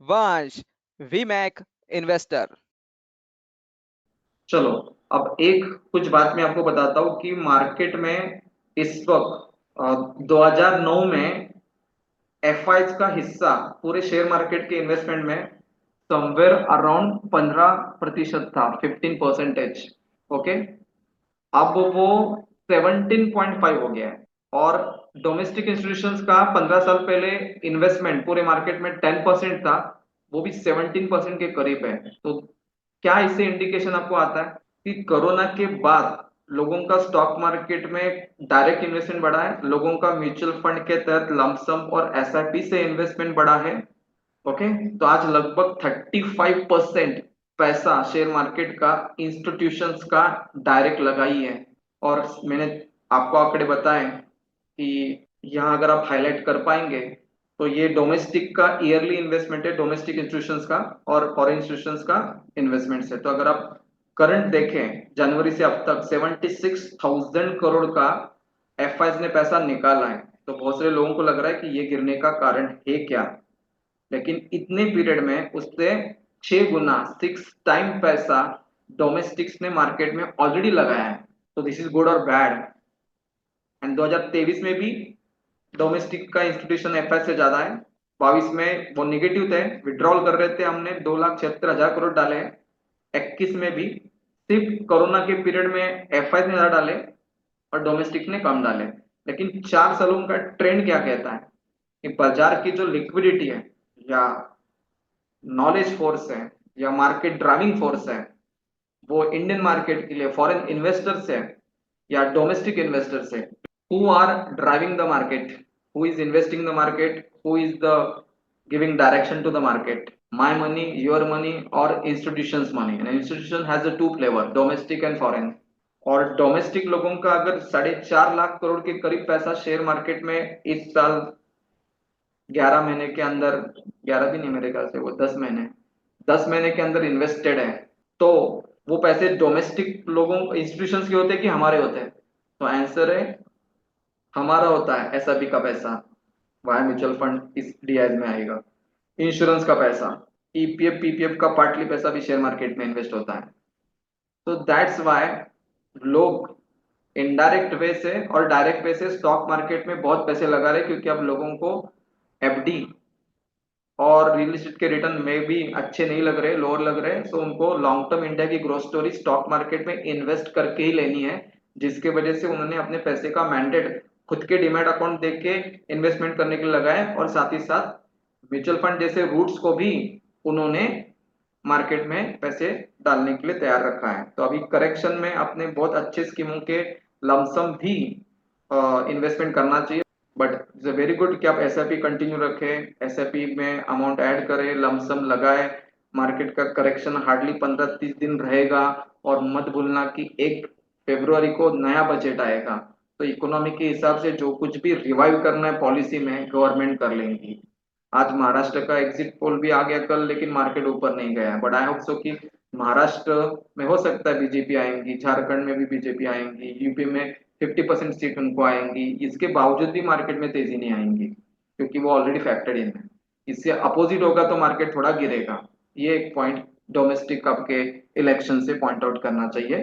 वंश वीमैक इन्वेस्टर। चलो, अब एक कुछ बात मैं आपको बताता हूँ कि मार्केट में इस वक्त 2009 में एफआईज का हिस्सा पूरे शेयर मार्केट के इन्वेस्टमेंट में समवेयर अराउंड 15% था, 15%। ओके, अब वो 17.5 हो गया है। और डोमेस्टिक इंस्टीट्यूशंस का 15 साल पहले इन्वेस्टमेंट पूरे मार्केट में 10% था, वो भी 17% के करीब है। तो क्या इससे इंडिकेशन आपको आता है कि कोरोना के बाद लोगों का स्टॉक मार्केट में डायरेक्ट इन्वेस्टमेंट बढ़ा है, लोगों का म्यूचुअल फंड के तहत लमसम और एसआईपी से इन्वेस्टमेंट बढ़ा है। ओके, तो आज लगभग 35% पैसा शेयर मार्केट का इंस्टीट्यूशंस का डायरेक्ट लगाई है। और मैंने आपको आंकड़े बताए कि यहाँ अगर आप हाईलाइट कर पाएंगे तो ये डोमेस्टिक का ईयरली इन्वेस्टमेंट है, डोमेस्टिक इंस्टीट्यूशंस का, और फॉरेन इंस्टीट्यूशंस का इन्वेस्टमेंट है। तो अगर आप करंट देखें जनवरी से अब तक 76,000 करोड़ का एफआईज ने पैसा निकाला है। तो बहुत सारे लोगों को लग रहा है कि ये गिरने का कारण है क्या, लेकिन इतने पीरियड में उससे 6 गुना, 6 टाइम पैसा डोमेस्टिक्स ने मार्केट में ऑलरेडी लगाया है। तो दिस इज गुड और बैड। एंड 2023 में भी डोमेस्टिक का इंस्टीट्यूशन एफआई से ज्यादा है। 22 में वो निगेटिव थे, विड्रॉल कर रहे थे, हमने 2,76,000 करोड़ डाले हैं। 21 में भी सिर्फ कोरोना के पीरियड में एफआई ने ज्यादा डाले और डोमेस्टिक ने कम डाले। लेकिन 4 सालों का ट्रेंड क्या कहता है कि बाजार की जो लिक्विडिटी है, या नॉलेज फोर्स है, या मार्केट ड्राइविंग फोर्स है, वो इंडियन मार्केट के लिए फॉरेन इन्वेस्टर्स है या डोमेस्टिक इन्वेस्टर्स है, who are driving the market, who is investing the market, who is the giving direction to the market, my money, your money, और institutions money. And institution has a two flavour, domestic and foreign. और domestic लोगों का अगर 4.5 लाख करोड़ के करीब पैसा share market में इस साल 11 महीने के अंदर, 11 भी नहीं मेरे ख्याल से, वो 10 महीने, 10 महीने के अंदर इन्वेस्टेड है, तो वो पैसे डोमेस्टिक लोगों इंस्टीट्यूशंस के होते हैं कि हमारे होते हैं? तो आंसर है हमारा होता है। एसआईपी का पैसा वाया म्यूचुअल फंड इस डीआईज में आएगा। इंश्योरेंस का पैसा, ईपीएफ पीपीएफ का पार्टली पैसा भी शेयर मार्केट में इन्वेस्ट होता है। तो दैट्स वाई लोग इनडायरेक्ट वे से और डायरेक्ट वे से स्टॉक मार्केट में बहुत पैसे लगा रहे हैं, क्योंकि अब लोगों को एफडी और रियल एस्टेट के रिटर्न में भी अच्छे नहीं लग रहे, लोअर लग रहे हैं। तो उनको लॉन्ग टर्म इंडिया की ग्रोथ स्टोरी स्टॉक मार्केट में इन्वेस्ट करके ही लेनी है, जिसके वजह से उन्होंने अपने पैसे का मैंडेट खुद के डिमैट अकाउंट देख के इन्वेस्टमेंट करने के लिए लगाया, और साथ ही साथ म्यूचुअल फंड जैसे रूट्स को भी उन्होंने मार्केट में पैसे डालने के लिए तैयार रखा है। तो अभी करेक्शन में अपने बहुत अच्छे स्कीमों के लमसम भी इन्वेस्टमेंट करना चाहिए। बट इट्स वेरी गुड कि आप एसआईपी कंटिन्यू रखें, एसआईपी में अमाउंट ऐड करें, लमसम लगाए। मार्केट का करेक्शन हार्डली 15-30 दिन रहेगा। और मत भूलना कि 1 फरवरी को नया बजट आएगा, तो इकोनॉमी के हिसाब से जो कुछ भी रिवाइव करना है पॉलिसी में गवर्नमेंट कर लेंगी। आज महाराष्ट्र का एग्जिट पोल भी आ गया कल, लेकिन मार्केट ऊपर नहीं गया है। बट आई होप सो कि महाराष्ट्र में हो सकता है बीजेपी आएंगी, झारखंड में भी बीजेपी आएंगी, यूपी में 50% सीट उनको आएंगी, इसके बावजूद भी मार्केट में तेजी नहीं आएंगी, क्योंकि वो ऑलरेडी फैक्टर्ड इन है। इससे अपोजिट होगा तो मार्केट थोड़ा गिरेगा। ये एक पॉइंट डोमेस्टिक आपके इलेक्शन से पॉइंट आउट करना चाहिए।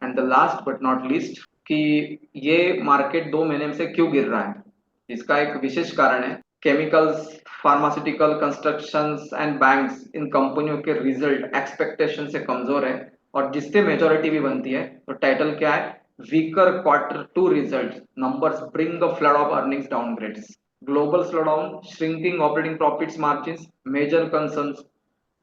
And the last but not least, कि ये मार्केट 2 महीने से क्यों गिर रहा है, इसका एक विशेष कारण है। Chemicals, pharmaceutical, constructions and banks, इन कंपनियों के रिजल्ट एक्सपेक्टेशन से कमजोर है, और जिससे मेजोरिटी भी बनती है। तो टाइटल क्या है? Weaker Q2 result numbers bring the flood of earnings downgrades, global slowdown, shrinking operating profits margins, major concerns,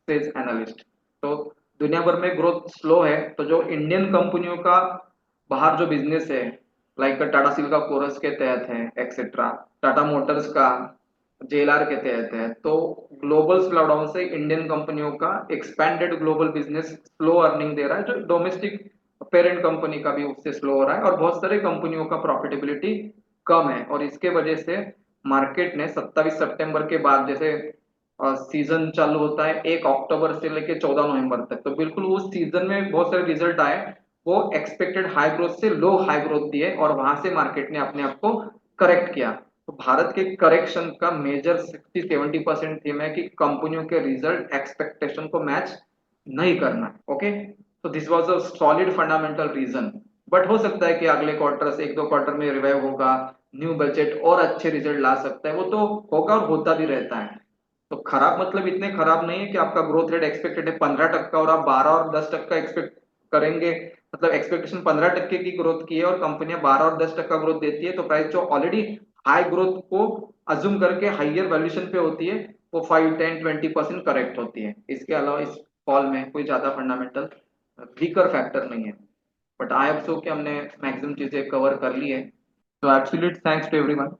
says analyst. तो दुनिया भर में ग्रोथ स्लो है, तो जो इंडियन कंपनियों का बाहर जो बिजनेस है, लाइक टाटा स्टील का कोरस के तहत है, एक्सेट्रा, टाटा मोटर्स का जेएलआर के तहत है, तो ग्लोबल स्लोडाउन से इंडियन कंपनियों का expanded global business slow earning दे रहा है, जो डोमेस्टिक पेरेंट कंपनी का भी उससे स्लो हो रहा है, और बहुत सारे कंपनियों का प्रॉफिटेबिलिटी कम है। और इसके वजह से मार्केट ने 27 सितंबर के बाद, जैसे सीजन चालू होता है 1 अक्टूबर से लेके 14 नवंबर तक, तो बिल्कुल उस सीजन में बहुत सारे रिजल्ट आए, वो एक्सपेक्टेड हाई ग्रोथ से लो हाई ग्रोथ दिए, और वहां से मार्केट ने अपने आप को करेक्ट किया। तो भारत के करेक्शन का मेजर 60-70% थीम है कि कंपनियों के रिजल्ट एक्सपेक्टेशन को मैच नहीं करना है। ओके, तो this was a solid fundamental reason. But हो सकता है कि अगले क्वार्टर से एक दो क्वार्टर में रिवाइव होगा, न्यू बजट और अच्छे रिजल्ट ला सकता है, वो तो होगा और होता भी रहता है। तो खराब मतलब इतने खराब नहीं है कि आपका ग्रोथ रेट एक्सपेक्टेड है 15% और आप 12 और 10% एक्सपेक्ट करेंगे, मतलब एक्सपेक्टेशन 15% की ग्रोथ की है और कंपनियां 12 और 10% ग्रोथ देती है, तो प्राइस जो ऑलरेडी हाई ग्रोथ को अज्यूम करके हाइयर वैल्यूएशन पे होती है, वो 5, 10, 20% करेक्ट होती है। इसके अलावा इस फॉल में कोई ज्यादा फंडामेंटल वीकर फैक्टर नहीं है। बट आई होप सो कि हमने मैक्सिमम चीजें कवर कर ली है। तो एब्सोल्यूट थैंक्स टू एवरीवन।